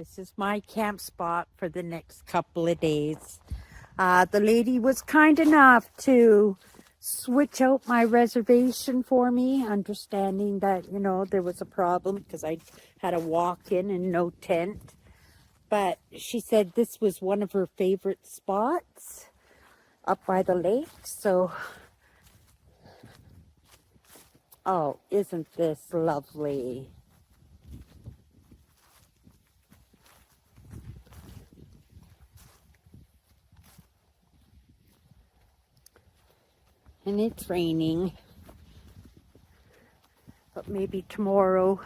This is my camp spot for the next couple of days. The lady was kind enough to switch out my reservation for me, understanding that, you know, there was a problem because I had a walk-in and no tent. But she said this was one of her favorite spots up by the lake. So, oh, isn't this lovely? And it's raining, but maybe tomorrow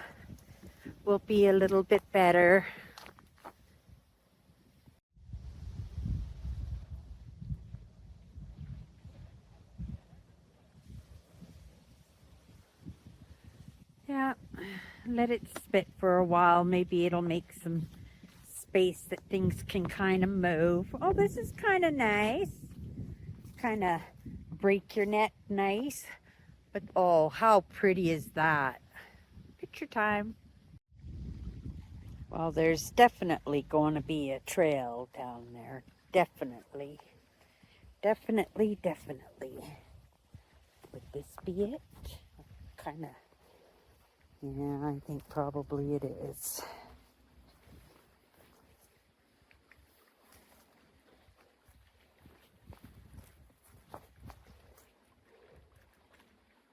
will be a little bit better. Yeah, let it spit for a while. Maybe it'll make some space that things can kind of move. Oh, this is kind of nice. Kind of break your neck nice. But oh, how pretty is that? Picture time. Well, there's definitely going to be a trail down there. Definitely. Definitely, definitely. Would this be it? Kind of. Yeah, I think probably it is.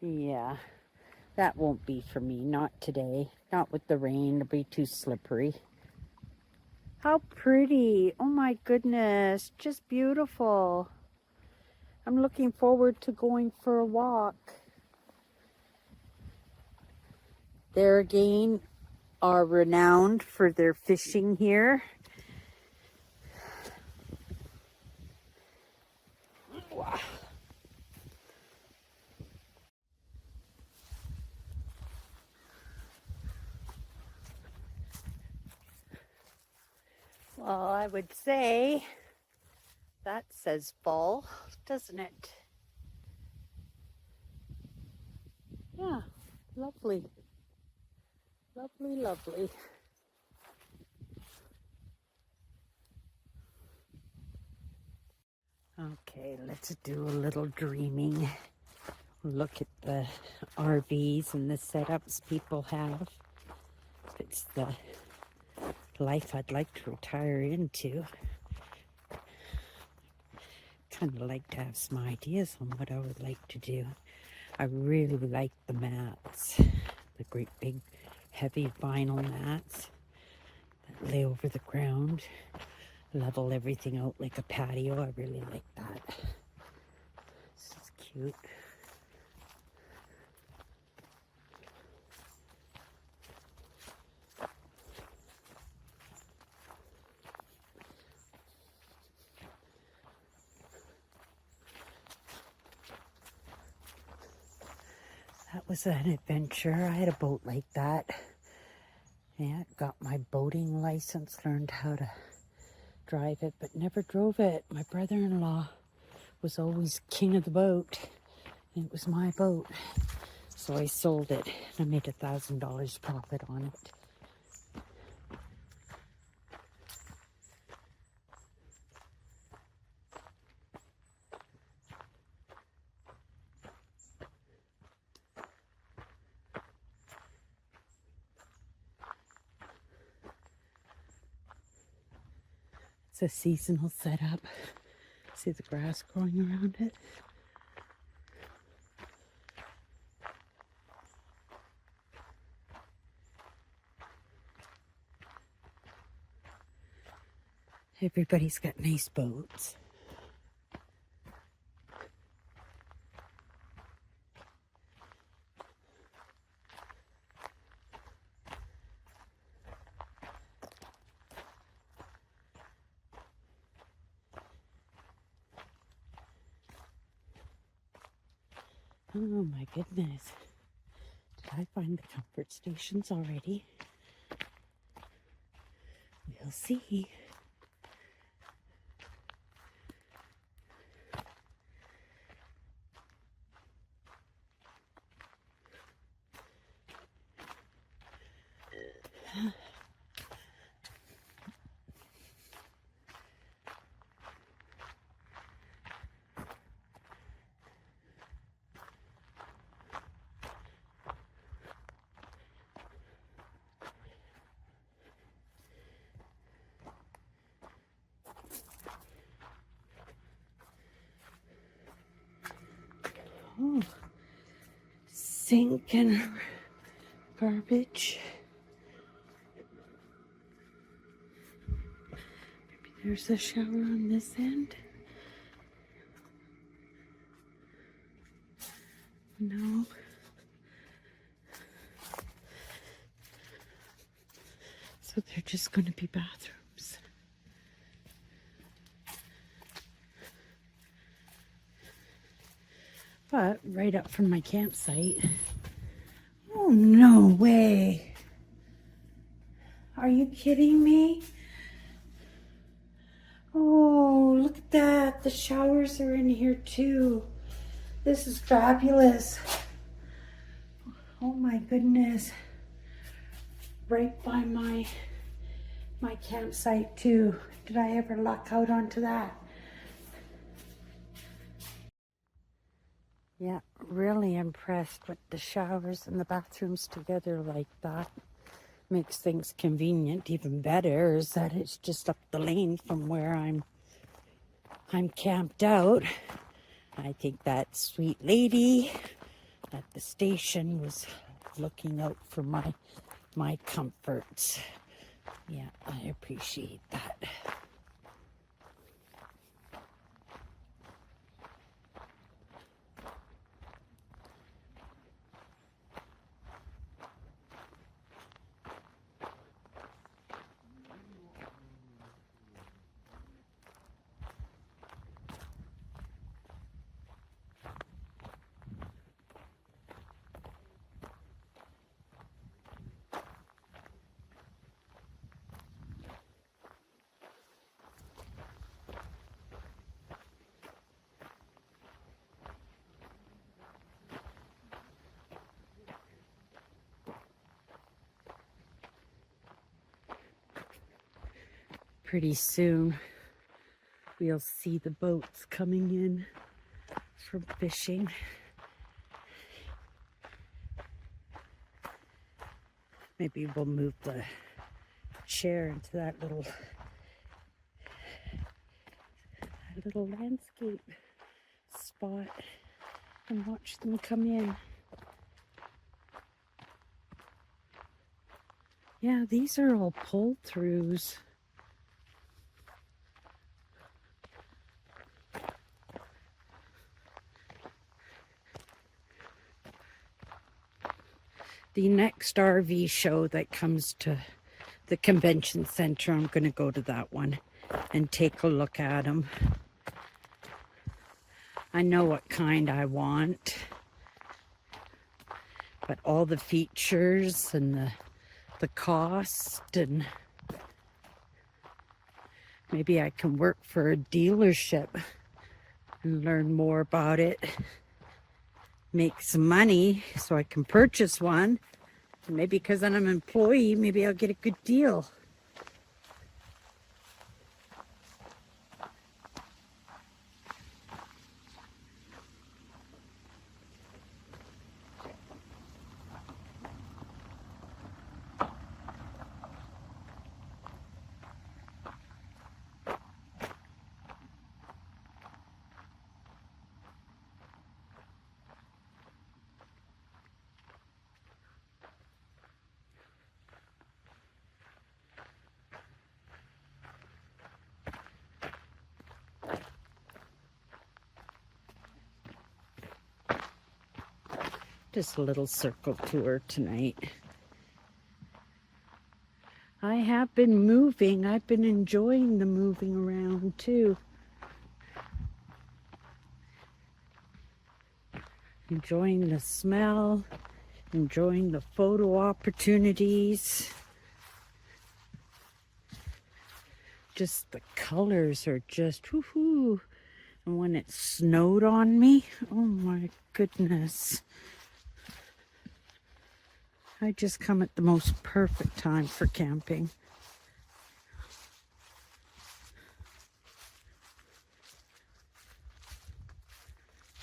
Yeah, that won't be for me. Not today. Not with the rain. It'll be too slippery. How pretty. Oh my goodness. Just beautiful. I'm looking forward to going for a walk. There again are renowned for their fishing here. Wow. Well, I would say that says fall, doesn't it? Yeah, lovely. Lovely, lovely. Okay, let's do a little dreaming. Look at the RVs and the setups people have. It's the life I'd like to retire into. Kind of like to have some ideas on what I would like to do. I really like the mats, the great big heavy vinyl mats that lay over the ground, level everything out like a patio. I really like that. This is cute. That was an adventure. I had a boat like that. Yeah, got my boating license, learned how to drive it, but never drove it. My brother-in-law was always king of the boat, and it was my boat. So I sold it, and I made $1,000 profit on it. It's a seasonal setup. See the grass growing around it? Everybody's got nice boats. Oh my goodness. Did I find the comfort stations already? We'll see. sink and garbage. Maybe there's a shower on this end. No. So they're just going to be bathrooms. But right up from my campsite. Oh, no way. Are you kidding me? Oh, look at that. The showers are in here too. This is fabulous. Oh my goodness. Right by my campsite too. Did I ever luck out onto that? Yeah, really impressed with the showers and the bathrooms together like that. Makes things convenient. Even better is that it's just up the lane from where I'm camped out. I think that sweet lady at the station was looking out for my comforts. Yeah, I appreciate that. Pretty soon we'll see the boats coming in from fishing. Maybe we'll move the chair into that little landscape spot and watch them come in. Yeah, these are all pull-throughs. The next RV show that comes to the convention center, I'm going to go to that one and take a look at them. I know what kind I want, but all the features and the cost, and maybe I can work for a dealership and learn more about it. Make some money so I can purchase one. And maybe because I'm an employee, maybe I'll get a good deal. Just a little circle tour tonight. I have been moving. I've been enjoying the moving around too. Enjoying the smell, enjoying the photo opportunities. Just the colors are just woohoo. And when it snowed on me, oh my goodness. I just come at the most perfect time for camping.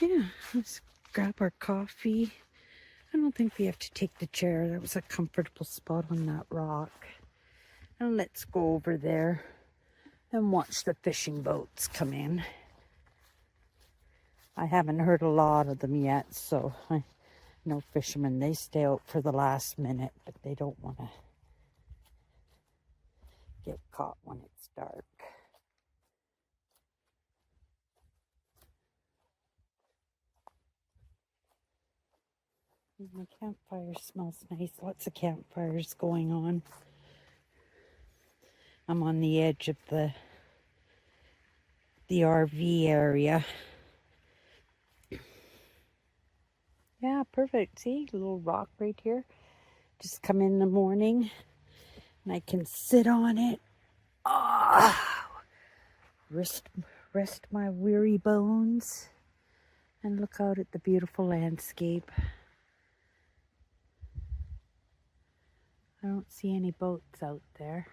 Yeah, let's grab our coffee. I don't think we have to take the chair. That was a comfortable spot on that rock. And let's go over there and watch the fishing boats come in. I haven't heard a lot of them yet, so I'm No fishermen, they stay out for the last minute, but they don't want to get caught when it's dark. My campfire smells nice. Lots of campfires going on. I'm on the edge of the RV area. Yeah, perfect. See, a little rock right here. Just come in the morning and I can sit on it. Rest my weary bones and look out at the beautiful landscape. I don't see any boats out there.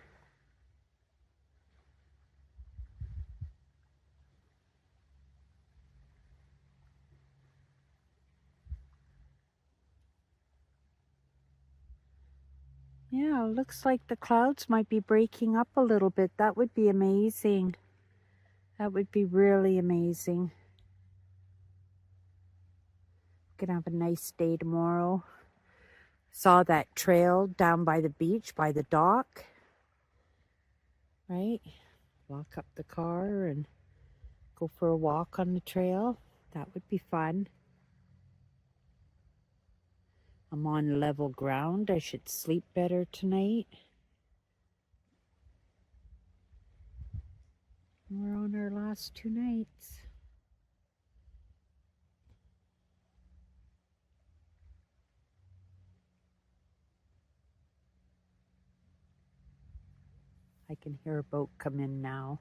Yeah, it looks like the clouds might be breaking up a little bit. That would be amazing. That would be really amazing. Gonna have a nice day tomorrow. Saw that trail down by the beach, by the dock. Right? Lock up the car and go for a walk on the trail. That would be fun. I'm on level ground. I should sleep better tonight. We're on our last 2 nights. I can hear a boat come in now.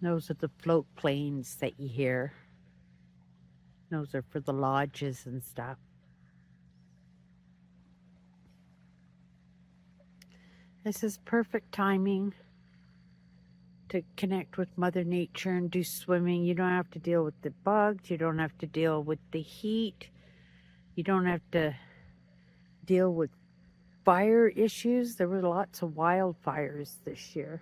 Those are the float planes that you hear. Those are for the lodges and stuff. This is perfect timing to connect with Mother Nature and do swimming. You don't have to deal with the bugs. You don't have to deal with the heat. You don't have to deal with fire issues. There were lots of wildfires this year.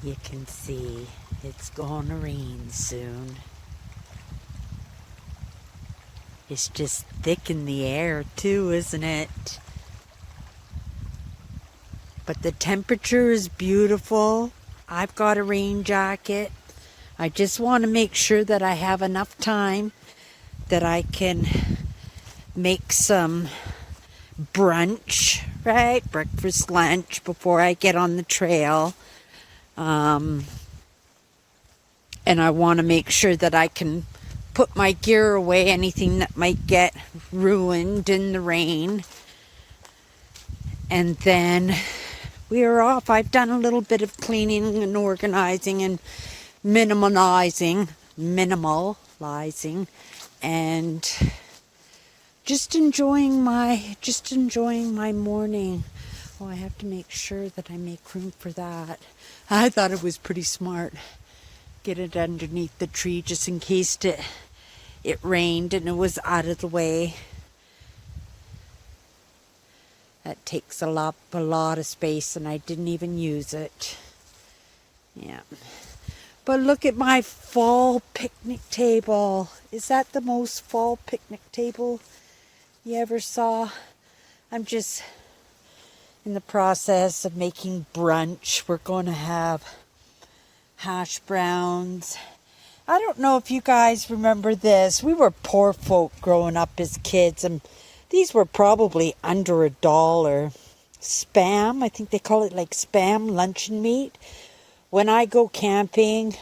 You can see it's gonna rain soon. It's just thick in the air too, isn't it? But the temperature is beautiful. I've got a rain jacket. I just want to make sure that I have enough time that I can make some brunch, right? Breakfast, lunch before I get on the trail. And I want to make sure that I can put my gear away, anything that might get ruined in the rain. And then we are off. I've done a little bit of cleaning and organizing and minimalizing, and just enjoying my morning. Oh, I have to make sure that I make room for that. I thought it was pretty smart. Get it underneath the tree just in case it rained and it was out of the way. That takes a lot of space and I didn't even use it. Yeah. But look at my fall picnic table. Is that the most fall picnic table you ever saw? I'm just in the process of making brunch. We're going to have hash browns. I don't know if you guys remember this. We were poor folk growing up as kids, and these were probably under $1. Spam, I think they call it like spam luncheon meat. When I go camping,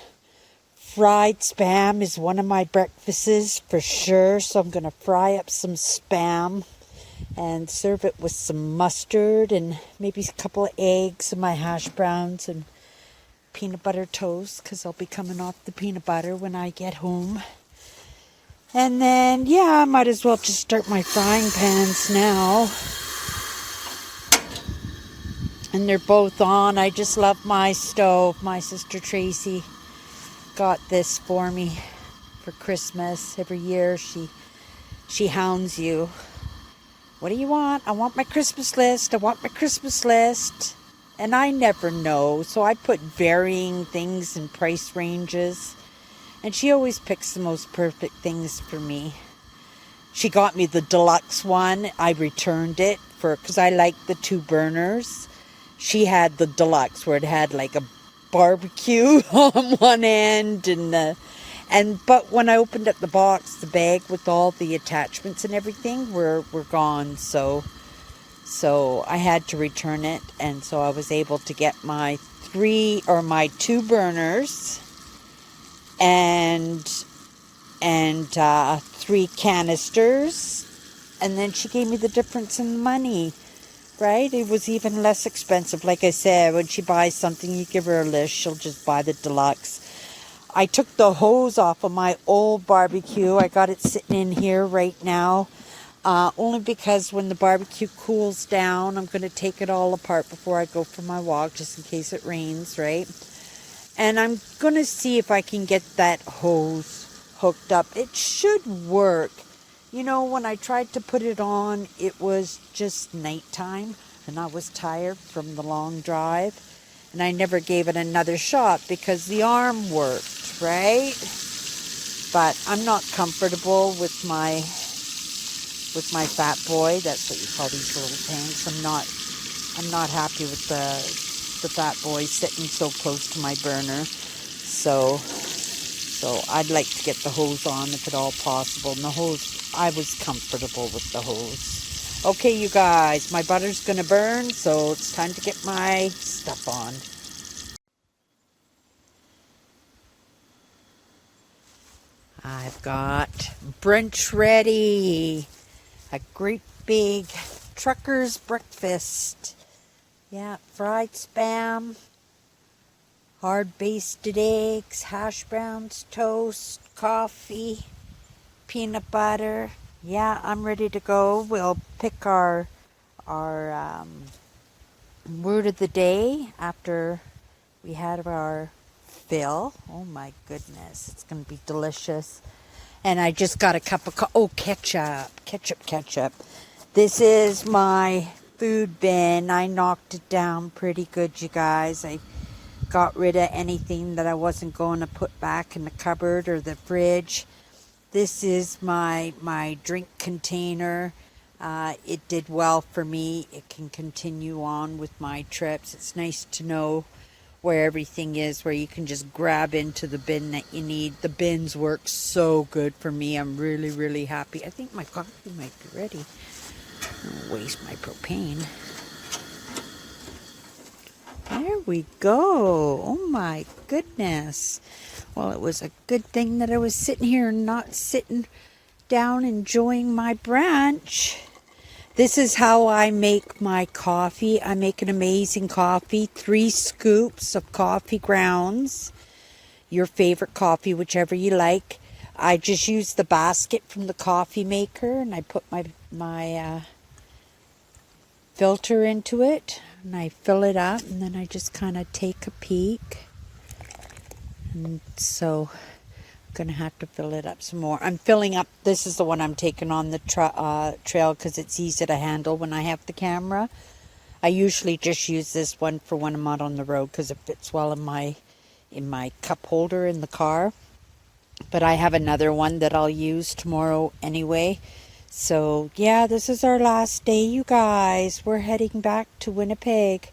fried spam is one of my breakfasts for sure. So I'm going to fry up some spam and serve it with some mustard and maybe a couple of eggs and my hash browns and peanut butter toast, because I'll be coming off the peanut butter when I get home. And then, yeah, I might as well just start my frying pans now. And they're both on. I just love my stove. My sister Tracy got this for me for Christmas. Every year she hounds you. What do you want? I want my Christmas list. I want my Christmas list. And I never know, so I put varying things in price ranges. And she always picks the most perfect things for me. She got me the deluxe one. I returned it because I like the 2 burners. She had the deluxe where it had like a barbecue on one end, but when I opened up the box, the bag with all the attachments and everything were gone. So I had to return it, and so I was able to get my 2 burners and 3 canisters, and then she gave me the difference in money. Right? It was even less expensive. Like I said, when she buys something, you give her a list, she'll just buy the deluxe. I took the hose off of my old barbecue. I got it sitting in here right now. Only because when the barbecue cools down, I'm going to take it all apart before I go for my walk, just in case it rains, right? And I'm going to see if I can get that hose hooked up. It should work. You know, when I tried to put it on, it was just nighttime, and I was tired from the long drive, and I never gave it another shot because the arm worked, right? But I'm not comfortable with my fat boy. That's what you call these little tanks. I'm not happy with the fat boy sitting so close to my burner. So I'd like to get the hose on if at all possible. And the hose, I was comfortable with the hose. Okay, you guys, my butter's going to burn, so it's time to get my stuff on. I've got brunch ready. A great big trucker's breakfast. Yeah, fried spam, hard basted eggs, hash browns, toast, coffee, peanut butter. Yeah, I'm ready to go. We'll pick our word of the day after we had our fill. Oh my goodness, it's going to be delicious. And I just got a cup of ketchup. This is my food bin. I knocked it down pretty good, you guys. I got rid of anything that I wasn't going to put back in the cupboard or the fridge. This is my drink container. It did well for me. It can continue on with my trips. It's nice to know where everything is, where you can just grab into the bin that you need. The bins work so good for me. I'm really, really happy. I think my coffee might be ready. I'll waste my propane. There we go. Oh my goodness. Well, it was a good thing that I was sitting here and not sitting down enjoying my brunch. This is how I make my coffee. I make an amazing coffee. 3 scoops of coffee grounds. Your favorite coffee, whichever you like. I just use the basket from the coffee maker, and I put my filter into it, and I fill it up, and then I just kind of take a peek. And so I'm going to have to fill it up some more. I'm filling up, this is the one I'm taking on the trail because it's easy to handle when I have the camera. I usually just use this one for when I'm out on the road because it fits well in my cup holder in the car. But I have another one that I'll use tomorrow anyway. So, yeah, this is our last day, you guys. We're heading back to Winnipeg.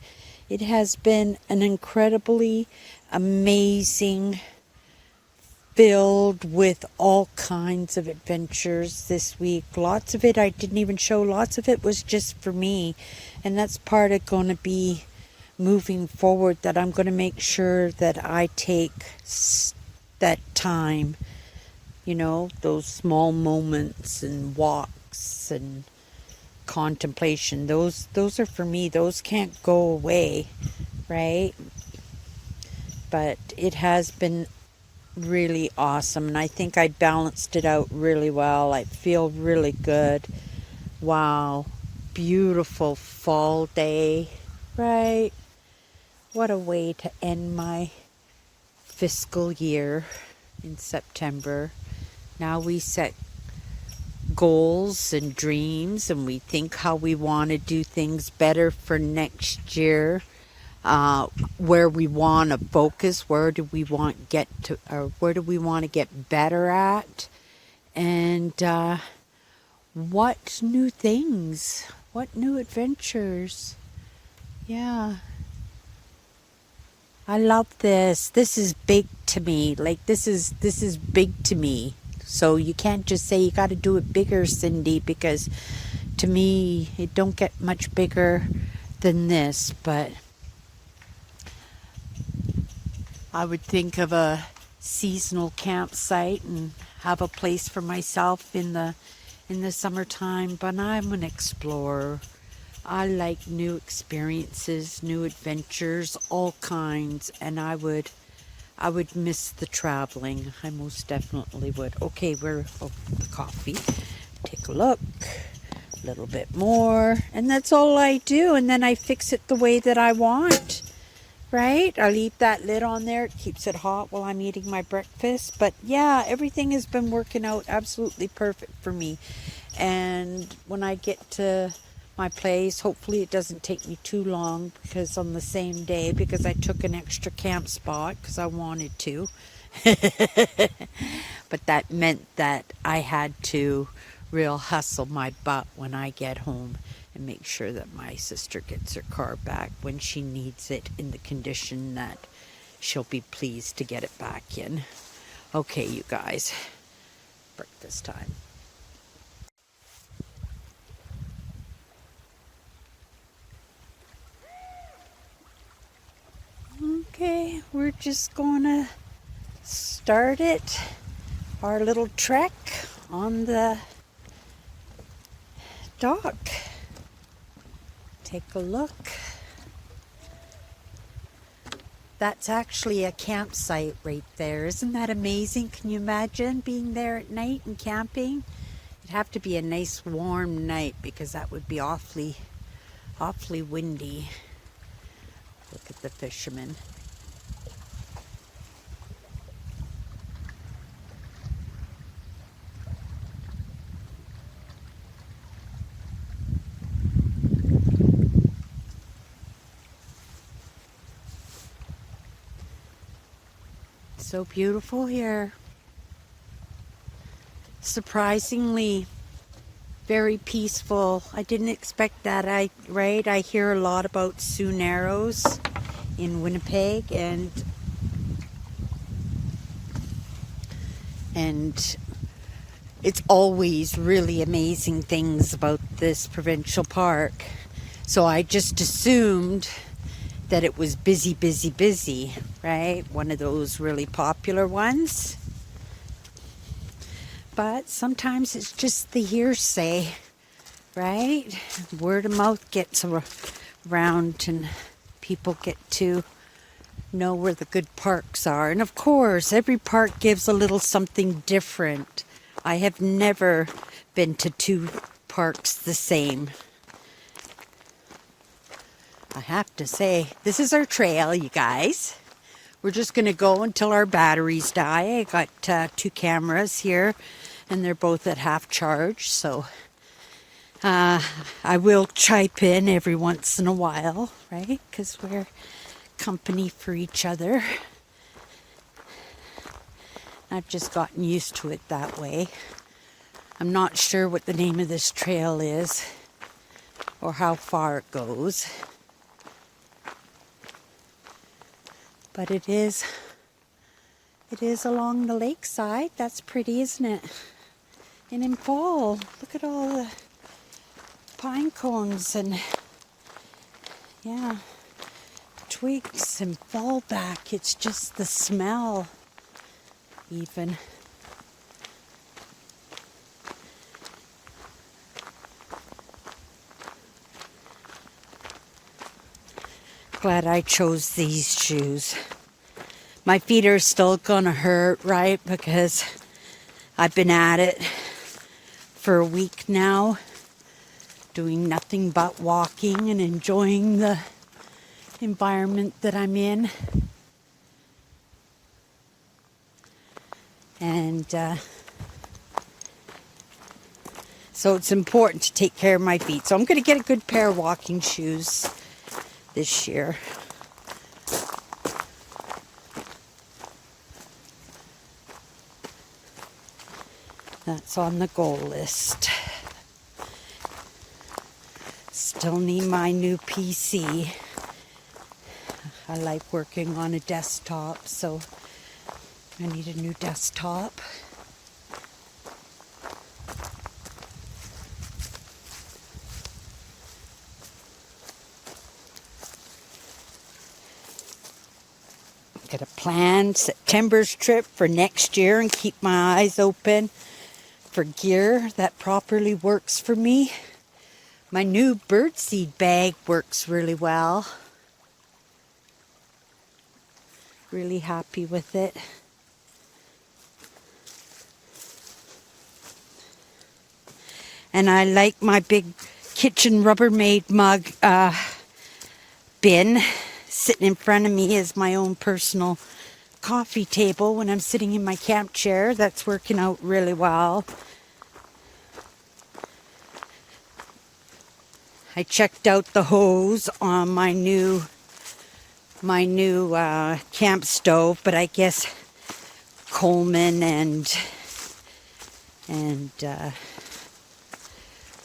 It has been an incredibly amazing, filled with all kinds of adventures this week. Lots of it I didn't even show. Lots of it was just for me. And that's part of going to be moving forward, that I'm going to make sure that I take that time, you know, those small moments and walks and contemplation. Those are for me. Those can't go away, right? But it has been really awesome, and I think I balanced it out really well. I feel really good. Wow, beautiful fall day, right? What a way to end my fiscal year in September. Now we set goals and dreams, and we think how we want to do things better for next year. Where we want to focus, where do we want get to, or where do we want to get better at, and what new things, what new adventures. Yeah, I love this. This is big to me. Like this is big to me. So you can't just say you got to do it bigger, Cindy, because to me it don't get much bigger than this. But I would think of a seasonal campsite and have a place for myself in the summertime. But I'm an explorer. I like new experiences, new adventures, all kinds, and I would miss the traveling. I most definitely would. Okay, the coffee. Take a look. A little bit more, and that's all I do. And then I fix it the way that I want. Right? I leave that lid on there. It keeps it hot while I'm eating my breakfast. But yeah, everything has been working out absolutely perfect for me. And when I get to my place, hopefully it doesn't take me too long, because on the same day, because I took an extra camp spot because I wanted to. But that meant that I had to real hustle my butt when I get home and make sure that my sister gets her car back when she needs it in the condition that she'll be pleased to get it back in. Okay, you guys, breakfast time. Okay, we're just gonna start it, our little trek on the dock. Take a look. That's actually a campsite right there. Isn't that amazing? Can you imagine being there at night and camping? It'd have to be a nice warm night, because that would be awfully windy. Look at the fishermen. So beautiful here. Surprisingly very peaceful. I didn't expect that. I hear a lot about Sioux Narrows in Winnipeg, and it's always really amazing things about this provincial park. So I just assumed that it was busy, right? One of those really popular ones. But sometimes it's just the hearsay, right? Word of mouth gets around, and people get to know where the good parks are. And of course, every park gives a little something different. I have never been to two parks the same. I have to say, this is our trail, you guys. We're just going to go until our batteries die. I got 2 cameras here, and they're both at half charge. So I will chime in every once in a while, right? Because we're company for each other. I've just gotten used to it that way. I'm not sure what the name of this trail is or how far it goes. But it is along the lakeside. That's pretty, isn't it? And in fall, look at all the pine cones and, yeah, twigs and fall back. It's just the smell, even. Glad I chose these shoes. My feet are still gonna hurt, right? Because I've been at it for a week now, doing nothing but walking and enjoying the environment that I'm in. And so it's important to take care of my feet. So I'm going to get a good pair of walking shoes this year. That's on the goal list. Still need my new PC. I like working on a desktop, so I need a new desktop. Got a planned September's trip for next year and keep my eyes open for gear that properly works for me. My new birdseed bag works really well. Really happy with it. And I like my big kitchen Rubbermaid mug bin sitting in front of me as my own personal coffee table when I'm sitting in my camp chair. That's working out really well. I checked out the hose on my new camp stove, but I guess Coleman and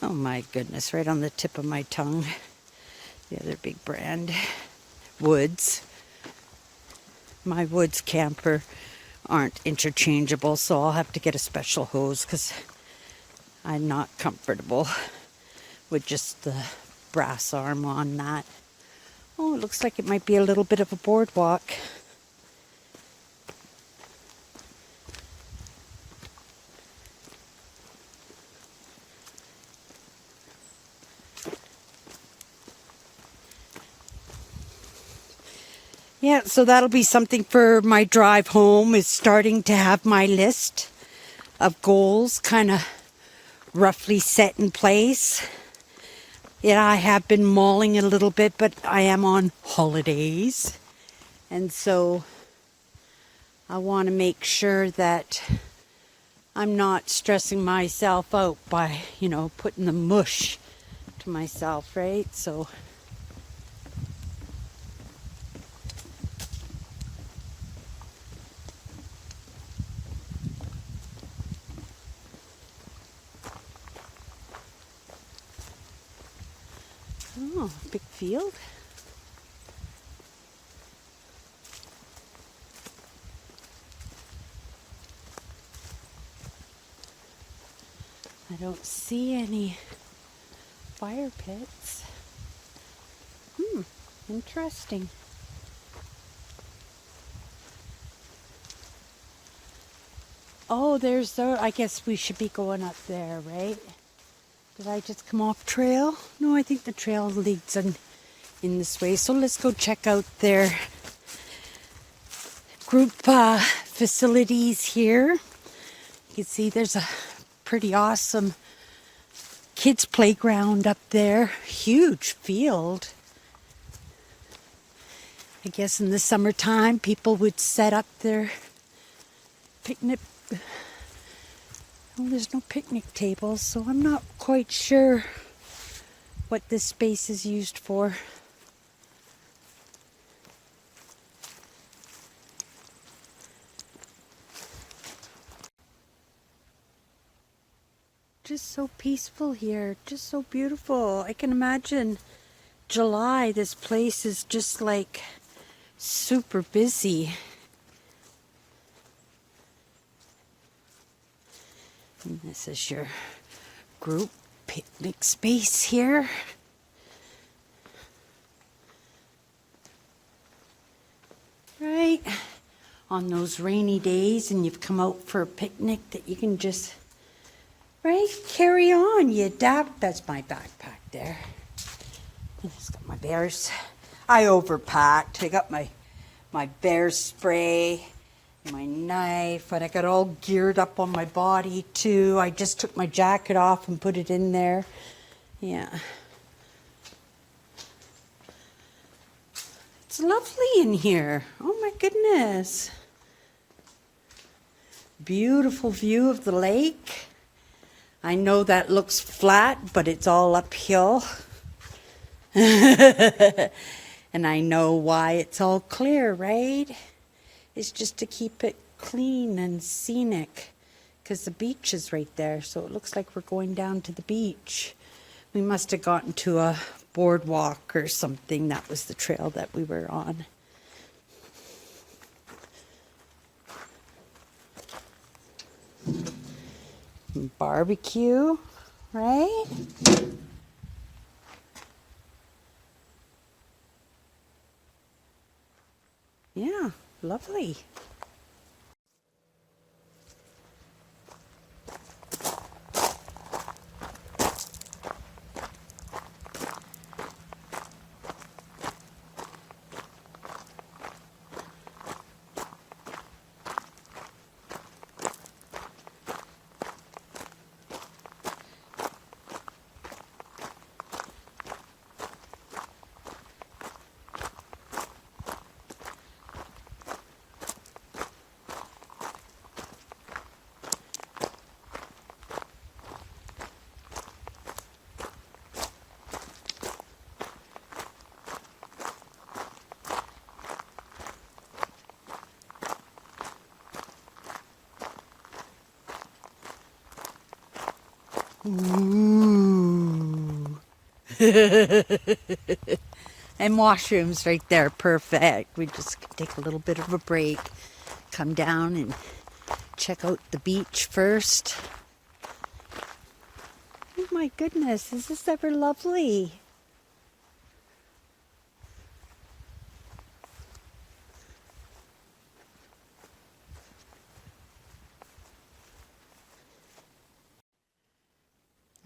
oh my goodness, right on the tip of my tongue, the other big brand, Woods. My Woods camper aren't interchangeable, so I'll have to get a special hose because I'm not comfortable with just the brass arm on that. Oh, it looks like it might be a little bit of a boardwalk. Yeah, so that'll be something for my drive home, is starting to have my list of goals kind of roughly set in place. Yeah, I have been mulling it a little bit, but I am on holidays. And so I want to make sure that I'm not stressing myself out by, putting the mush to myself, right? So oh, big field. I don't see any fire pits. Interesting. Oh, I guess we should be going up there, right? Did I just come off trail? No, I think the trail leads in this way. So let's go check out their group facilities here. You can see there's a pretty awesome kids playground up there. Huge field. I guess in the summertime people would set up their picnic. Well, there's no picnic tables, so I'm not quite sure what this space is used for. just so peaceful here. Just so beautiful. I can imagine July, this place is just like super busy. And this is your group picnic space here. Right? On those rainy days and you've come out for a picnic that you can just, right, carry on. You adapt. That's my backpack there. It's got my bears. I overpacked. I got my bear spray, my knife, and I got all geared up on my body too. I just took my jacket off and put it in there. Yeah. It's lovely in here. Oh my goodness. Beautiful view of the lake. I know that looks flat, but it's all uphill. And I know why it's all clear, right? It's just to keep it clean and scenic, because the beach is right there, so it looks like we're going down to the beach. We must have gotten to a boardwalk or something. That was the trail that we were on. Barbecue, right? Yeah, lovely. Ooh. And washrooms right there, perfect. We just take a little bit of a break, come down and check out the beach first. Oh my goodness, is this ever lovely?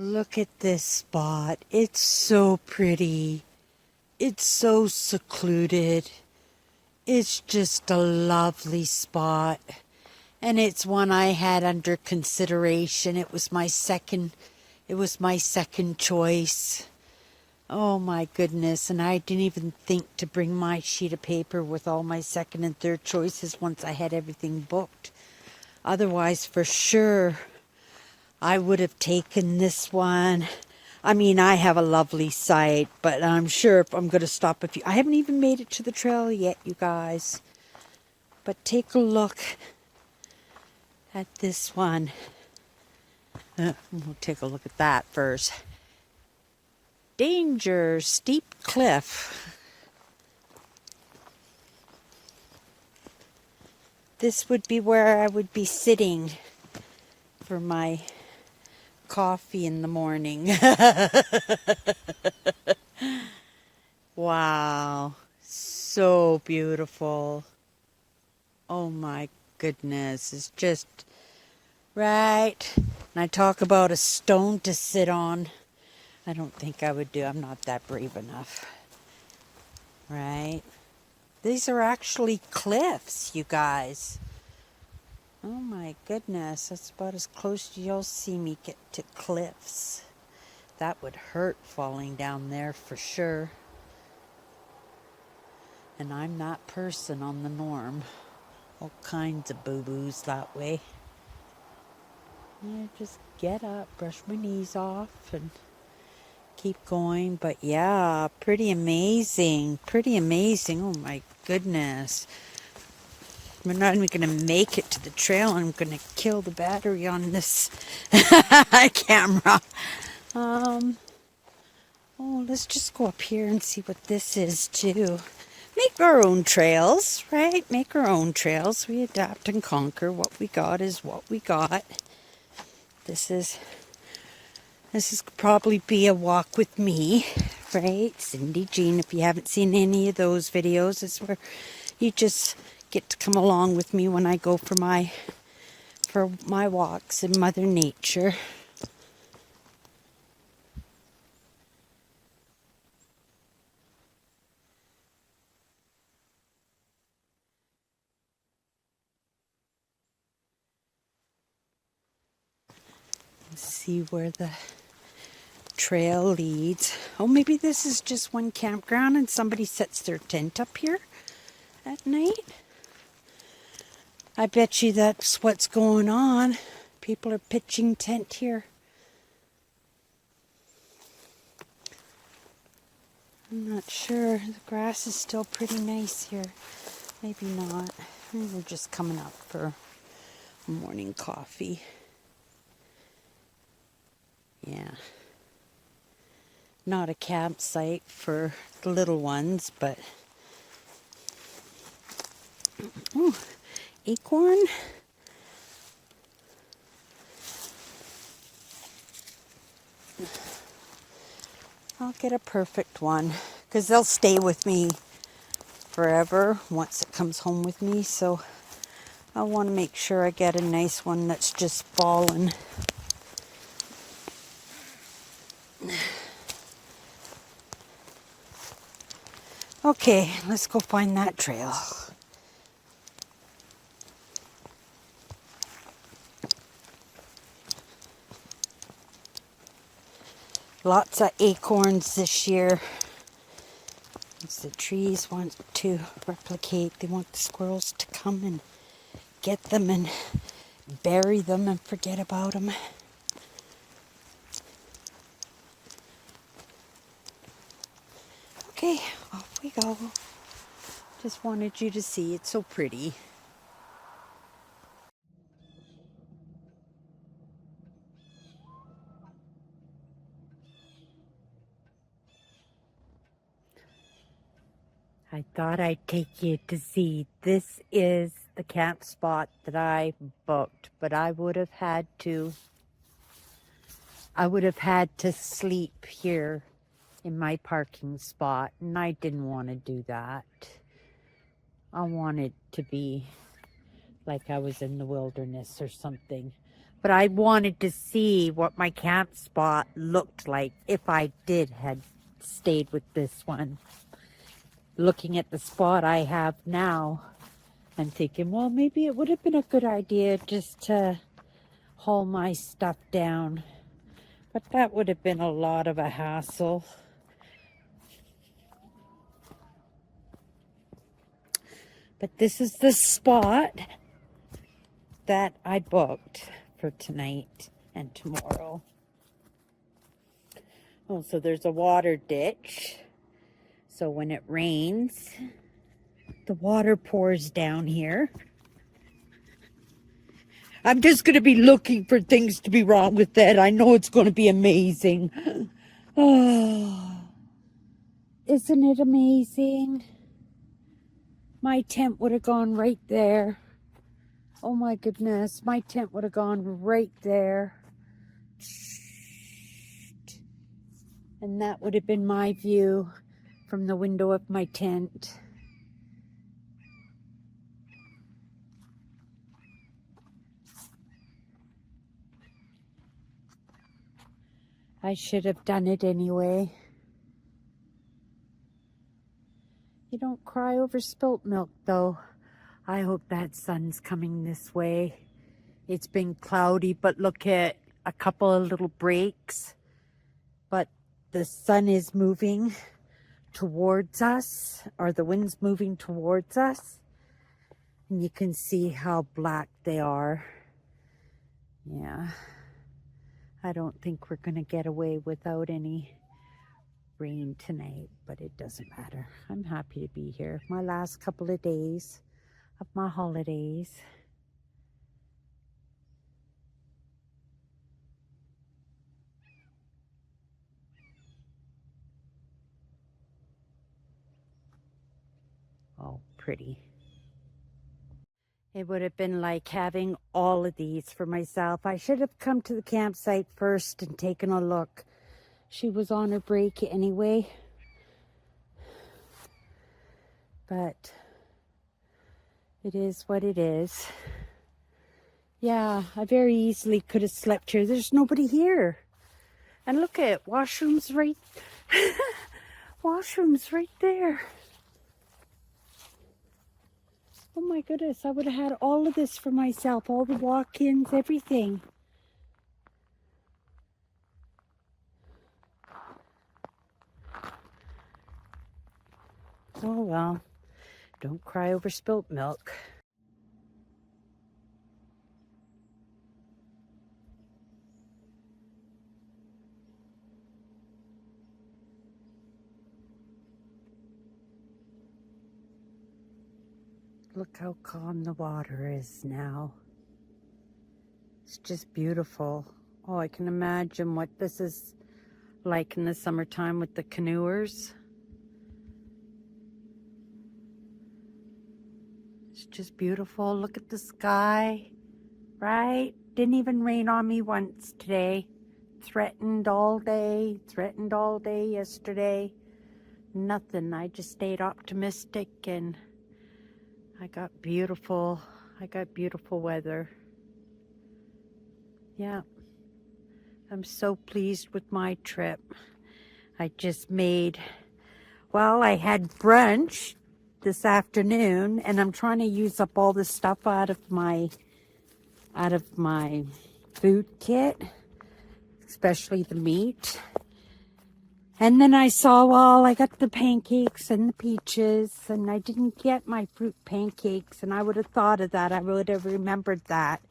Look at this spot. It's so pretty. It's so secluded. It's just a lovely spot. And it's one I had under consideration. It was my second choice. Oh my goodness. And I didn't even think to bring my sheet of paper with all my second and third choices once I had everything booked. Otherwise, for sure, I would have taken this one. I mean, I have a lovely site, but I'm sure if I'm going to stop a few. I haven't even made it to the trail yet, you guys. But take a look at this one. We'll take a look at that first. Danger, steep cliff. This would be where I would be sitting for my coffee in the morning. Wow, so beautiful. Oh my goodness, it's just right. And I talk about a stone to sit on. I don't think I would do. I'm not that brave enough. Right? These are actually cliffs, you guys. Oh my goodness, that's about as close as you'll see me get to cliffs. That would hurt falling down there for sure. And I'm that person on the norm. All kinds of boo-boos that way. I just get up, brush my knees off, and keep going. But yeah, pretty amazing. Pretty amazing. Oh my goodness. I'm not even going to make it to the trail. I'm going to kill the battery on this camera. Oh, let's just go up here and see what this is too. Make our own trails, right? Make our own trails. We adapt and conquer. What we got is what we got. This is probably be a walk with me, right? Cindy Jean, if you haven't seen any of those videos, it's where you just get to come along with me when I go for my walks in Mother Nature. See where the trail leads. Oh, maybe this is just one campground and somebody sets their tent up here at night. I bet you that's what's going on. People are pitching tent here. I'm not sure. The grass is still pretty nice here. Maybe not. Maybe we're just coming up for morning coffee. Yeah. Not a campsite for the little ones, but... Ooh, acorn. I'll get a perfect one, because they'll stay with me forever once it comes home with me, so I want to make sure I get a nice one that's just fallen. Okay, let's go find that trail. Lots of acorns this year. As the trees want to replicate, they want the squirrels to come and get them and bury them and forget about them. Okay, off we go. Just wanted you to see, it's so pretty. I thought I'd take you to see. This is the camp spot that I booked, but I would have had to sleep here in my parking spot, and I didn't want to do that. I wanted to be like I was in the wilderness or something. But I wanted to see what my camp spot looked like if I had stayed with this one. Looking at the spot I have now, I'm thinking, well, maybe it would have been a good idea just to haul my stuff down. But that would have been a lot of a hassle. But this is the spot that I booked for tonight and tomorrow. Oh, so there's a water ditch. So when it rains, the water pours down here. I'm just going to be looking for things to be wrong with that. I know it's going to be amazing. Oh, isn't it amazing? My tent would have gone right there. Oh my goodness, my tent would have gone right there. And that would have been my view from the window of my tent. I should have done it anyway. You don't cry over spilt milk, though. I hope that sun's coming this way. It's been cloudy, but look at a couple of little breaks. But the sun is moving towards us, or the wind's moving towards us. And you can see how black they are. Yeah. I don't think we're going to get away without any rain tonight, but it doesn't matter. I'm happy to be here. My last couple of days, of my holidays. Oh, pretty. It would have been like having all of these for myself. I should have come to the campsite first and taken a look. She was on her break anyway. But it is what it is. Yeah, I very easily could have slept here. There's nobody here. And look at washrooms right washrooms right there. Oh my goodness, I would have had all of this for myself, all the walk-ins, everything. Oh well, don't cry over spilt milk. Look how calm the water is now. It's just beautiful. Oh, I can imagine what this is like in the summertime with the canoers. It's just beautiful. Look at the sky, right? Didn't even rain on me once today. Threatened all day yesterday. Nothing. I just stayed optimistic and I got beautiful weather. Yeah. I'm so pleased with my trip. I just made, well, I had brunch this afternoon and I'm trying to use up all the stuff out of my food kit, especially the meat. And then I saw, well, I got the pancakes and the peaches and I didn't get my fruit pancakes, and I would have thought of that. I would have remembered that.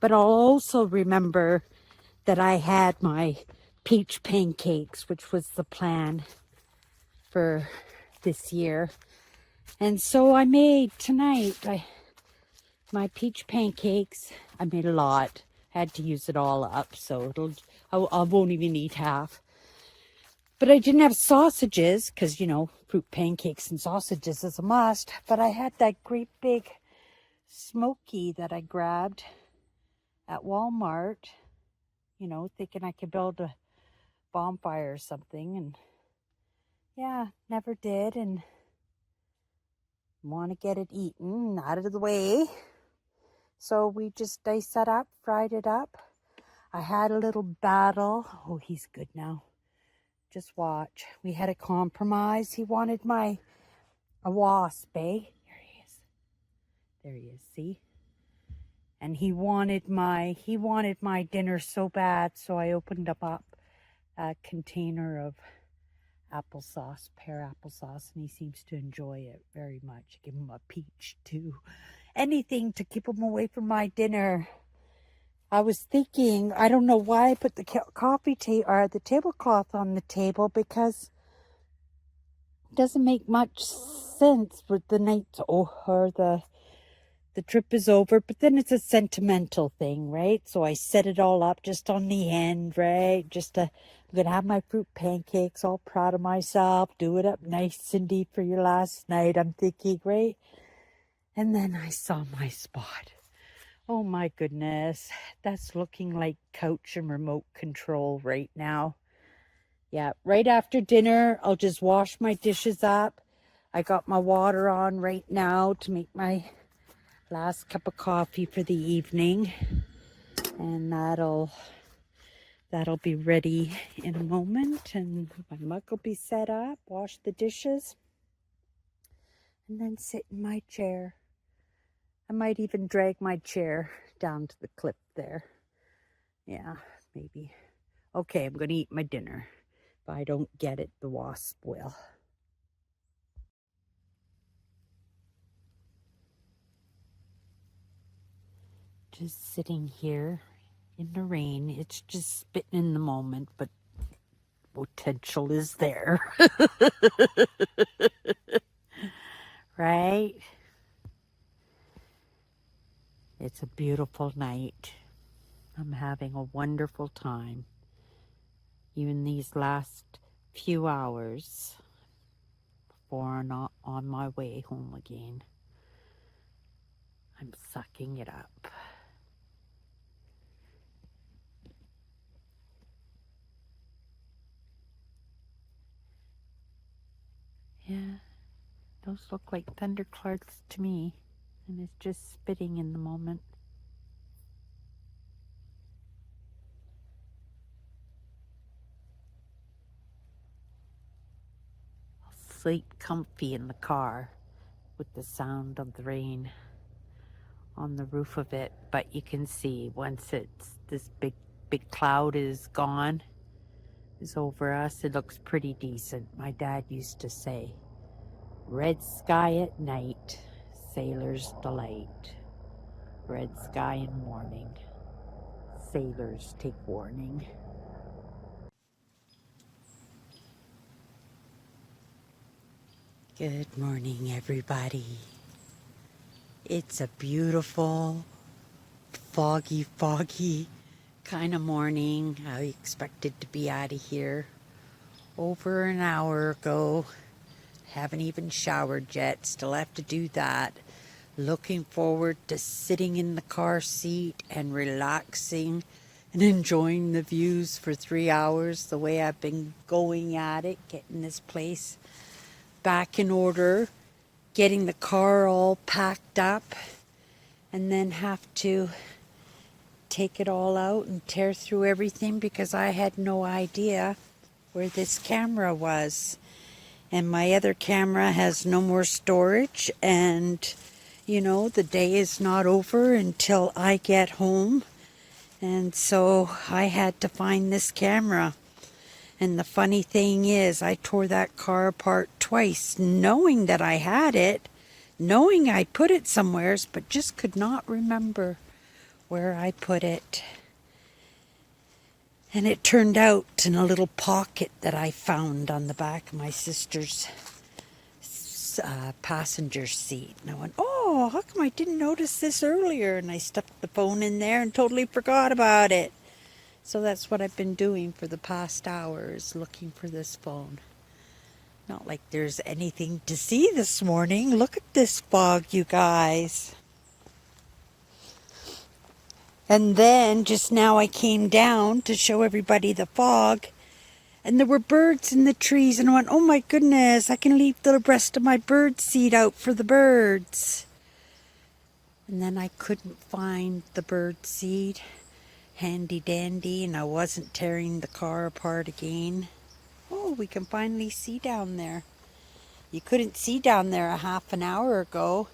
But I'll also remember that I had my peach pancakes, which was the plan for this year. And so I made tonight my peach pancakes. I made a lot. Had to use it all up, so I won't even eat half. But I didn't have sausages because, you know, fruit pancakes and sausages is a must. But I had that great big smoky that I grabbed at Walmart, you know, thinking I could build a bonfire or something. And yeah, never did. And want to get it eaten out of the way. So I set up, fried it up. I had a little battle. Oh, he's good now. Just watch. We had a compromise. He wanted a wasp, eh? There he is, see? And he wanted my dinner so bad, so I opened up a container of applesauce, pear applesauce, and he seems to enjoy it very much. Give him a peach too. Anything to keep him away from my dinner. I was thinking, I don't know why I put the the tablecloth on the table, because it doesn't make much sense with the night or the trip is over, but then it's a sentimental thing, right? So I set it all up just on the end, right? I'm gonna have my fruit pancakes, all proud of myself, do it up nice, Cindy, for your last night, I'm thinking, right? And then I saw my spot. Oh my goodness, that's looking like couch and remote control right now. Yeah, right after dinner, I'll just wash my dishes up. I got my water on right now to make my last cup of coffee for the evening. And that'll be ready in a moment. And my mug will be set up, wash the dishes, and then sit in my chair. I might even drag my chair down to the cliff there. Yeah, maybe. Okay, I'm going to eat my dinner. If I don't get it, the wasp will. Just sitting here in the rain. It's just spitting in the moment, but potential is there. Right? It's a beautiful night. I'm having a wonderful time. Even these last few hours before I'm not on my way home again. I'm sucking it up. Yeah, those look like thunderclouds to me, and it's just spitting in the moment. I'll sleep comfy in the car with the sound of the rain on the roof of it, but you can see once it's this big cloud is gone, is over us, it looks pretty decent. My dad used to say, red sky at night, sailor's delight. Red sky in morning, sailors take warning. Good morning, everybody. It's a beautiful, foggy kind of morning. I expected to be out of here over an hour ago. Haven't even showered yet. Still have to do that. Looking forward to sitting in the car seat and relaxing and enjoying the views for 3 hours the way I've been going at it, getting this place back in order, getting the car all packed up, and then have to take it all out and tear through everything because I had no idea where this camera was. And my other camera has no more storage, and you know, the day is not over until I get home. And so I had to find this camera. And the funny thing is, I tore that car apart twice, knowing that I had it, knowing I put it somewheres, but just could not remember where I put it. And it turned out in a little pocket that I found on the back of my sister's passenger seat. And I went, oh, how come I didn't notice this earlier? And I stuffed the phone in there and totally forgot about it. So that's what I've been doing for the past hours, looking for this phone. Not like there's anything to see this morning. Look at this fog, you guys. And then just now I came down to show everybody the fog, and there were birds in the trees, and I went, oh my goodness, I can leave the rest of my bird seed out for the birds. And then I couldn't find the bird seed, handy dandy, and I wasn't tearing the car apart again. Oh, we can finally see down there. You couldn't see down there a half an hour ago.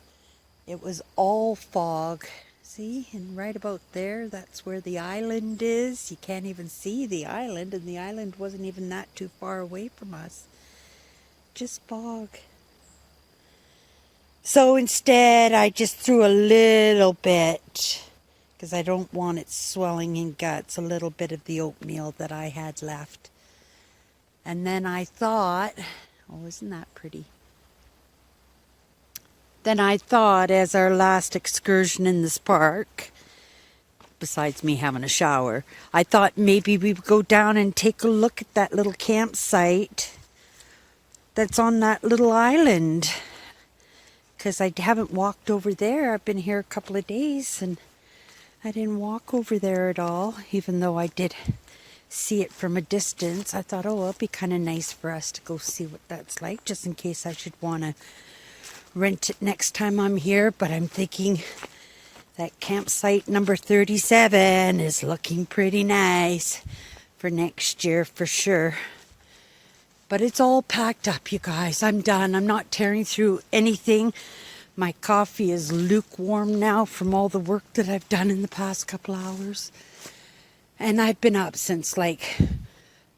It was all fog. See, and right about there, that's where the island is. You can't even see the island, and the island wasn't even that too far away from us. Just fog. So instead, I just threw a little bit, because I don't want it swelling in guts, a little bit of the oatmeal that I had left. And then I thought, oh, isn't that pretty? Then I thought, as our last excursion in this park, besides me having a shower, I thought maybe we would go down and take a look at that little campsite that's on that little island. Because I haven't walked over there. I've been here a couple of days and I didn't walk over there at all, even though I did see it from a distance. I thought, oh, it'll be kind of nice for us to go see what that's like, just in case I should want to rent it next time I'm here. But I'm thinking that campsite number 37 is looking pretty nice for next year for sure. But it's all packed up, you guys. I'm done. I'm not tearing through anything. My coffee is lukewarm now from all the work that I've done in the past couple hours. And I've been up since like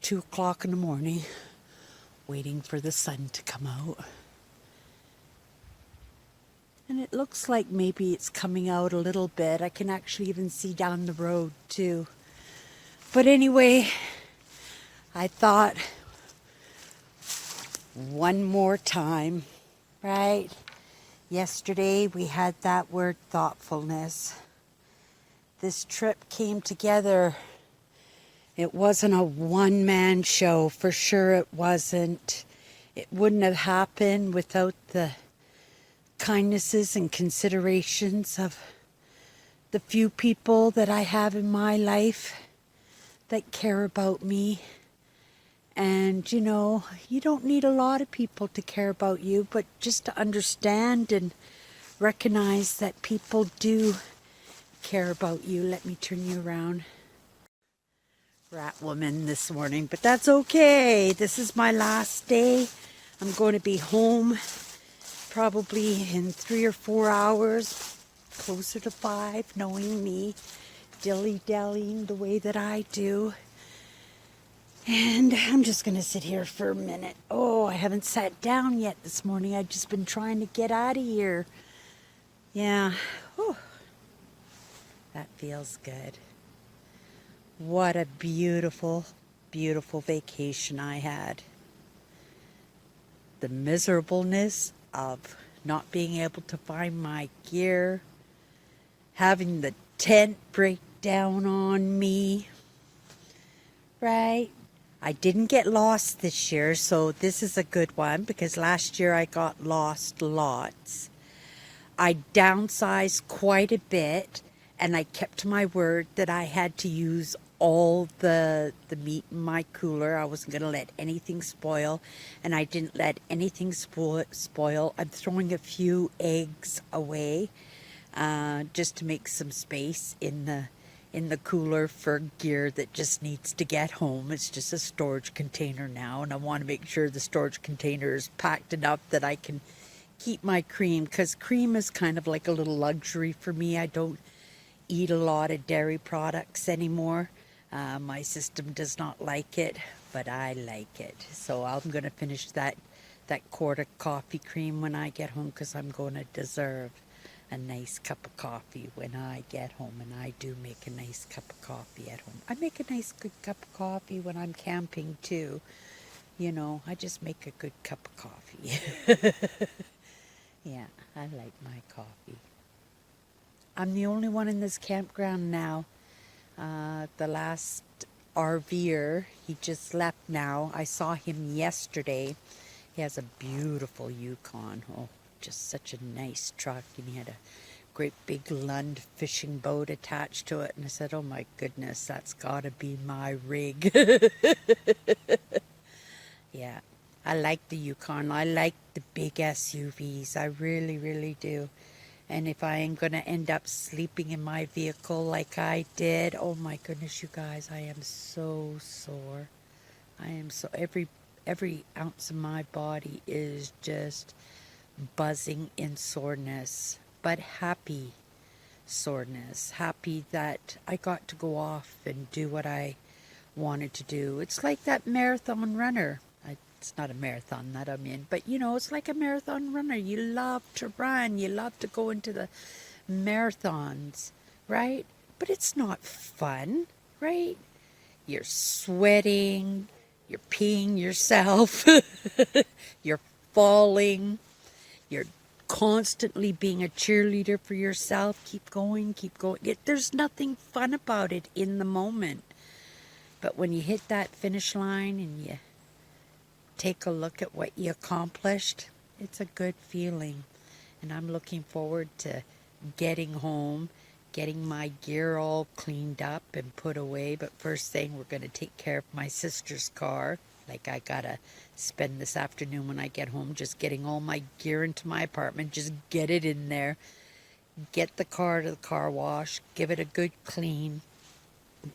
2 o'clock in the morning waiting for the sun to come out. And it looks like maybe it's coming out a little bit. I can actually even see down the road too. But anyway, I thought one more time, right? Yesterday we had that word thoughtfulness. this trip came together. It wasn't a one-man show, for sure it wasn't. It wouldn't have happened without the kindnesses and considerations of the few people that I have in my life that care about me. And, you know, you don't need a lot of people to care about you, but just to understand and recognize that people do care about you. Let me turn you around. Rat woman this morning, but that's okay. This is my last day. I'm going to be home probably in 3 or 4 hours, closer to 5, knowing me, dilly-dallying the way that I do. And I'm just going to sit here for a minute. Oh, I haven't sat down yet this morning. I've just been trying to get out of here. Yeah. Whew. That feels good. What a beautiful, beautiful vacation I had. The miserableness of not being able to find my gear, having the tent break down on me, right? I didn't get lost this year, so this is a good one because last year I got lost lots. I downsized quite a bit, and I kept to my word that I had to use all the meat in my cooler. I wasn't going to let anything spoil, and I didn't let anything spoil. I'm throwing a few eggs away just to make some space in the cooler for gear that just needs to get home. It's just a storage container now, and I want to make sure the storage container is packed enough that I can keep my cream, because cream is kind of like a little luxury for me. I don't eat a lot of dairy products anymore. My system does not like it, but I like it. So I'm going to finish that quart of coffee cream when I get home, because I'm going to deserve a nice cup of coffee when I get home. And I do make a nice cup of coffee at home. I make a nice good cup of coffee when I'm camping too. You know, I just make a good cup of coffee. Yeah, I like my coffee. I'm the only one in this campground now. The last RVer, he just left now. I saw him yesterday. He has a beautiful Yukon. Oh, just such a nice truck. And he had a great big Lund fishing boat attached to it. And I said, oh my goodness, that's got to be my rig. Yeah, I like the Yukon. I like the big SUVs. I really, really do. And if I am going to end up sleeping in my vehicle like I did, oh my goodness, you guys, I am so sore. I am so, every ounce of my body is just buzzing in soreness, but happy soreness. Happy that I got to go off and do what I wanted to do. It's like that marathon runner. It's not a marathon that I'm in, but you know, it's like a marathon runner. You love to run, you love to go into the marathons, right? But it's not fun, right? You're sweating, you're peeing yourself, you're falling, you're constantly being a cheerleader for yourself. Keep going, keep going. There's nothing fun about it in the moment. But when you hit that finish line and you take a look at what you accomplished, it's a good feeling. And I'm looking forward to getting home, getting my gear all cleaned up and put away. But first thing, we're going to take care of my sister's car. Like, I gotta spend this afternoon when I get home just getting all my gear into my apartment, just get it in there, get the car to the car wash, give it a good clean,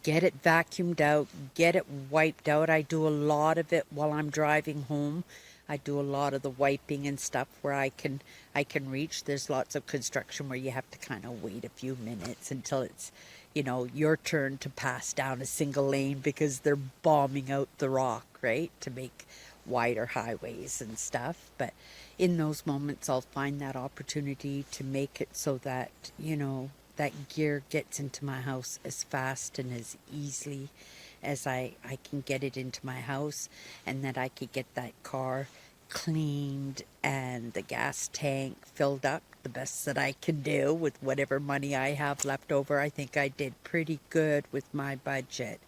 get it vacuumed out, get it wiped out. I do a lot of it while I'm driving home. I do a lot of the wiping and stuff where I can reach. There's lots of construction where you have to kind of wait a few minutes until it's, you know, your turn to pass down a single lane because they're bombing out the rock, right, to make wider highways and stuff. But in those moments, I'll find that opportunity to make it so that, you know, that gear gets into my house as fast and as easily as I can get it into my house, and that I could get that car cleaned and the gas tank filled up the best that I can do with whatever money I have left over. I think I did pretty good with my budget,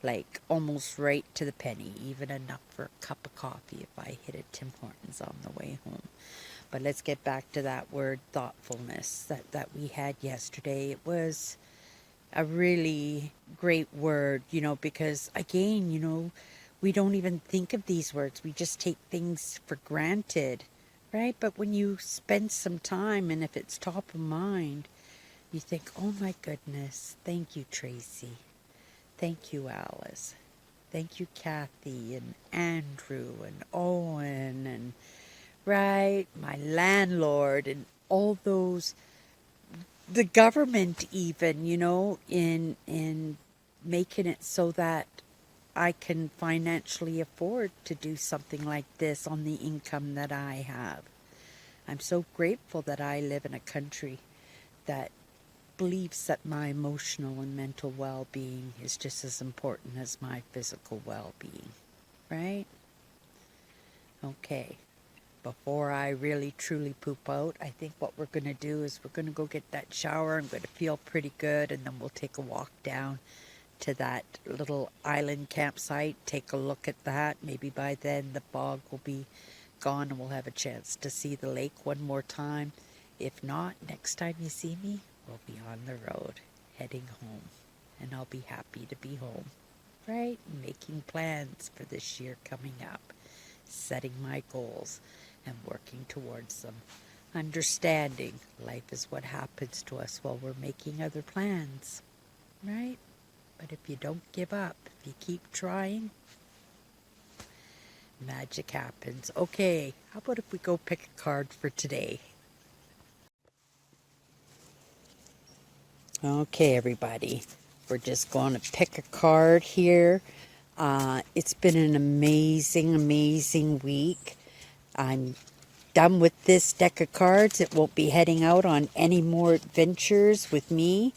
like almost right to the penny, even enough for a cup of coffee if I hit a Tim Hortons on the way home. But let's get back to that word thoughtfulness that we had yesterday. It was a really great word, because again, we don't even think of these words. We just take things for granted, right? But when you spend some time and if it's top of mind, you think, oh my goodness, thank you, Tracy. Thank you, Alice. Thank you, Kathy and Andrew and Owen and, right, my landlord and all those, the government even, in making it so that I can financially afford to do something like this on the income that I have. I'm so grateful that I live in a country that believes that my emotional and mental well-being is just as important as my physical well-being, right? Okay, before I really truly poop out, I think what we're going to do is we're going to go get that shower. I'm going to feel pretty good, and then we'll take a walk down to that little island campsite, take a look at that. Maybe by then the fog will be gone and we'll have a chance to see the lake one more time. If not, next time you see me, we'll be on the road, heading home. And I'll be happy to be home, right? Making plans for this year coming up, setting my goals and working towards them. Understanding life is what happens to us while we're making other plans, right? But if you don't give up, if you keep trying, magic happens. Okay, how about if we go pick a card for today? Okay, everybody, we're just going to pick a card here. It's been an amazing, amazing week. I'm done with this deck of cards. It won't be heading out on any more adventures with me,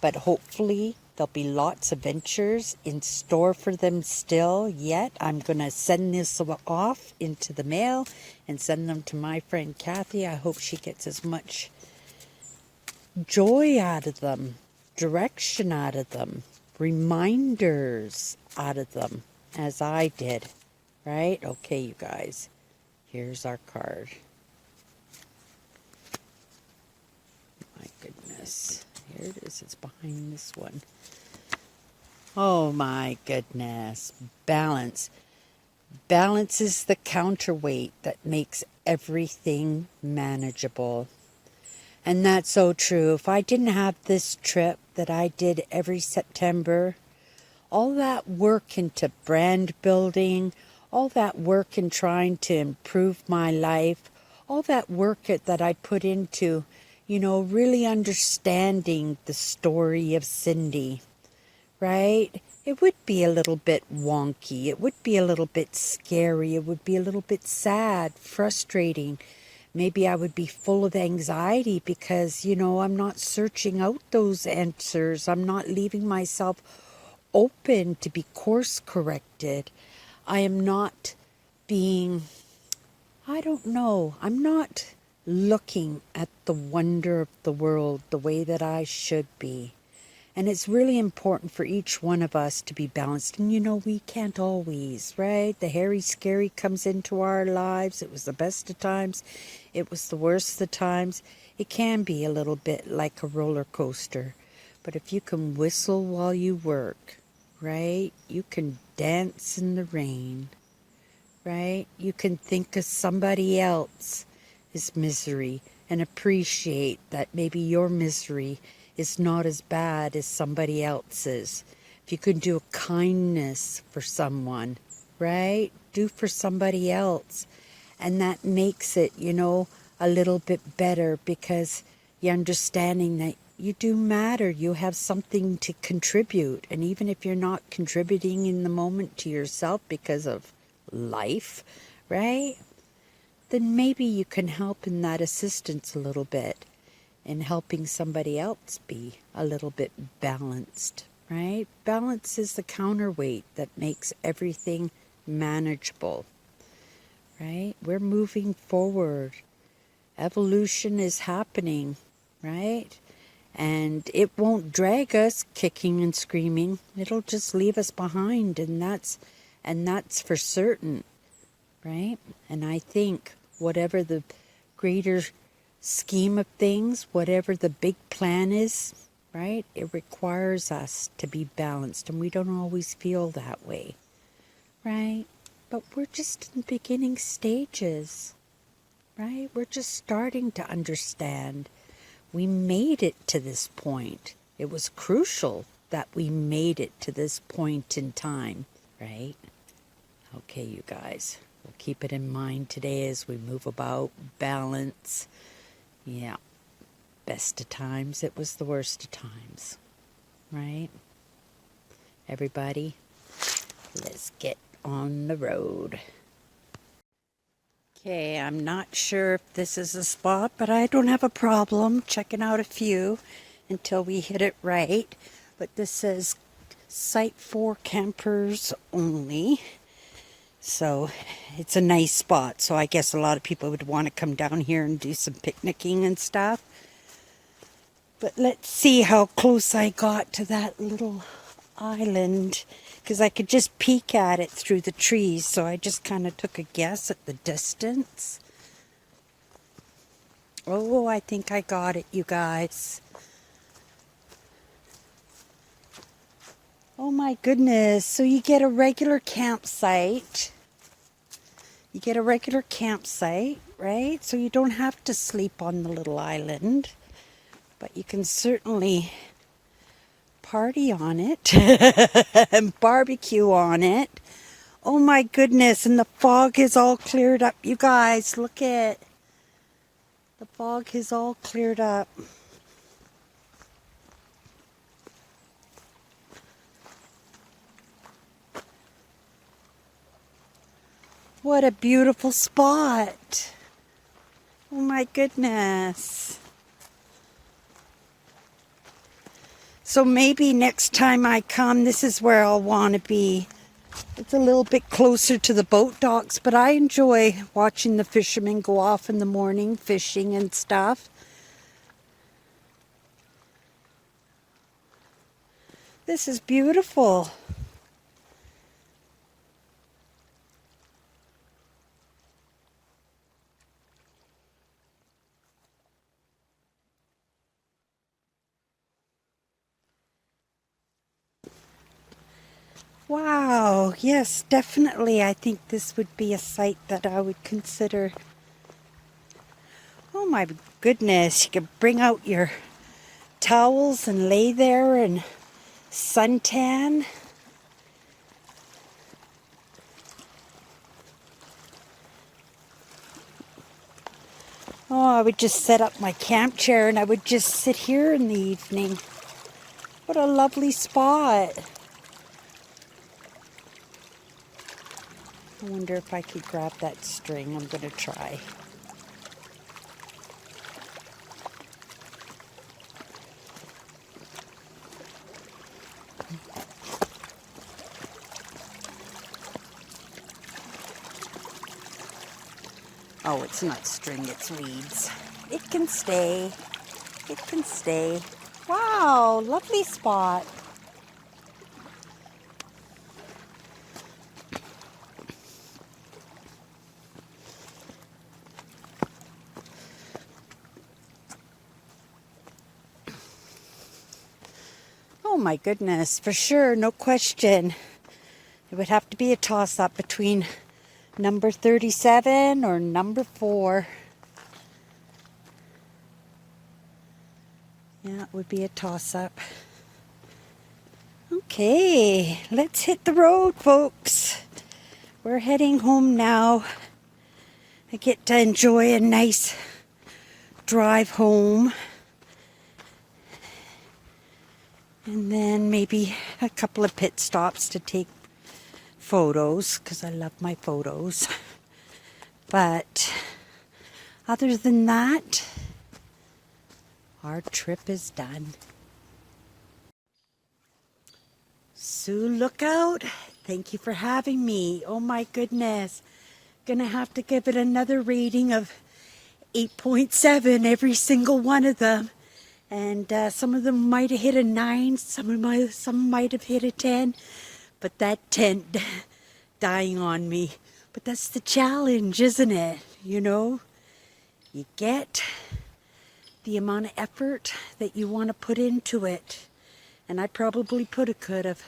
but hopefully there'll be lots of adventures in store for them still yet. I'm going to send this off into the mail and send them to my friend Kathy. I hope she gets as much joy out of them, direction out of them, reminders out of them as I did, right? Okay, you guys, here's our card. My goodness. Here it is. It's behind this one. Oh my goodness. Balance. Balance is the counterweight that makes everything manageable. And that's so true. If I didn't have this trip that I did every September, all that work into brand building, all that work in trying to improve my life, all that work that I put into, really understanding the story of Cindy, right? It would be a little bit wonky. It would be a little bit scary. It would be a little bit sad, frustrating. Maybe I would be full of anxiety because, I'm not searching out those answers. I'm not leaving myself open to be course corrected. I am not being, I don't know, I'm not looking at the wonder of the world the way that I should be. And it's really important for each one of us to be balanced. And we can't always, right? The hairy scary comes into our lives. It was the best of times. It was the worst of times. It can be a little bit like a roller coaster. But if you can whistle while you work, right? You can dance in the rain, right? You can think of somebody else's misery and appreciate that maybe your misery is not as bad as somebody else's. If you can do a kindness for someone, right? Do for somebody else. And that makes it, a little bit better because you're understanding that you do matter. You have something to contribute. And even if you're not contributing in the moment to yourself because of life, right? Then maybe you can help in that assistance a little bit in helping somebody else be a little bit balanced, right? Balance is the counterweight that makes everything manageable, right? We're moving forward Evolution is happening, right? And it won't drag us kicking and screaming. It'll just leave us behind, and that's for certain, right? And I think whatever the greater scheme of things, whatever the big plan is, right? It requires us to be balanced, and we don't always feel that way, right? But we're just in the beginning stages, right? We're just starting to understand. We made it to this point. It was crucial that we made it to this point in time, right? Okay, you guys, we'll keep it in mind today as we move about. Balance. Yeah. Best of times, it was the worst of times, right? Everybody, let's get on the road. Okay, I'm not sure if this is a spot, but I don't have a problem checking out a few until we hit it right. But this says site for campers only. So it's a nice spot. So I guess a lot of people would want to come down here and do some picnicking and stuff. But let's see how close I got to that little island, because I could just peek at it through the trees, so I just kind of took a guess at the distance. Oh, I think I got it, you guys. Oh my goodness, so you get a regular campsite. You get a regular campsite, right? So you don't have to sleep on the little island, but you can certainly party on it and barbecue on it. Oh my goodness, and the fog is all cleared up. You guys, look at the fog is all cleared up. What a beautiful spot. Oh my goodness. So maybe next time I come, this is where I'll want to be. It's a little bit closer to the boat docks, but I enjoy watching the fishermen go off in the morning, fishing and stuff. This is beautiful. Wow, yes, definitely. I think this would be a site that I would consider. Oh my goodness, you could bring out your towels and lay there and suntan. Oh, I would just set up my camp chair and I would just sit here in the evening. What a lovely spot. I wonder if I could grab that string. I'm going to try. Oh, it's not string, it's weeds. It can stay. It can stay. Wow, lovely spot. Oh my goodness, for sure, no question. It would have to be a toss-up between number 37 or number 4. Yeah, it would be a toss-up. Okay, let's hit the road, folks. We're heading home now. I get to enjoy a nice drive home. And then maybe a couple of pit stops to take photos, because I love my photos. But other than that, our trip is done. Sioux Lookout, thank you for having me. Oh my goodness. Gonna have to give it another rating of 8.7 every single one of them. And some of them might have hit a 9, some might have hit a 10, but that tent dying on me. But that's the challenge, isn't it? You know, you get the amount of effort that you want to put into it. And I probably could have.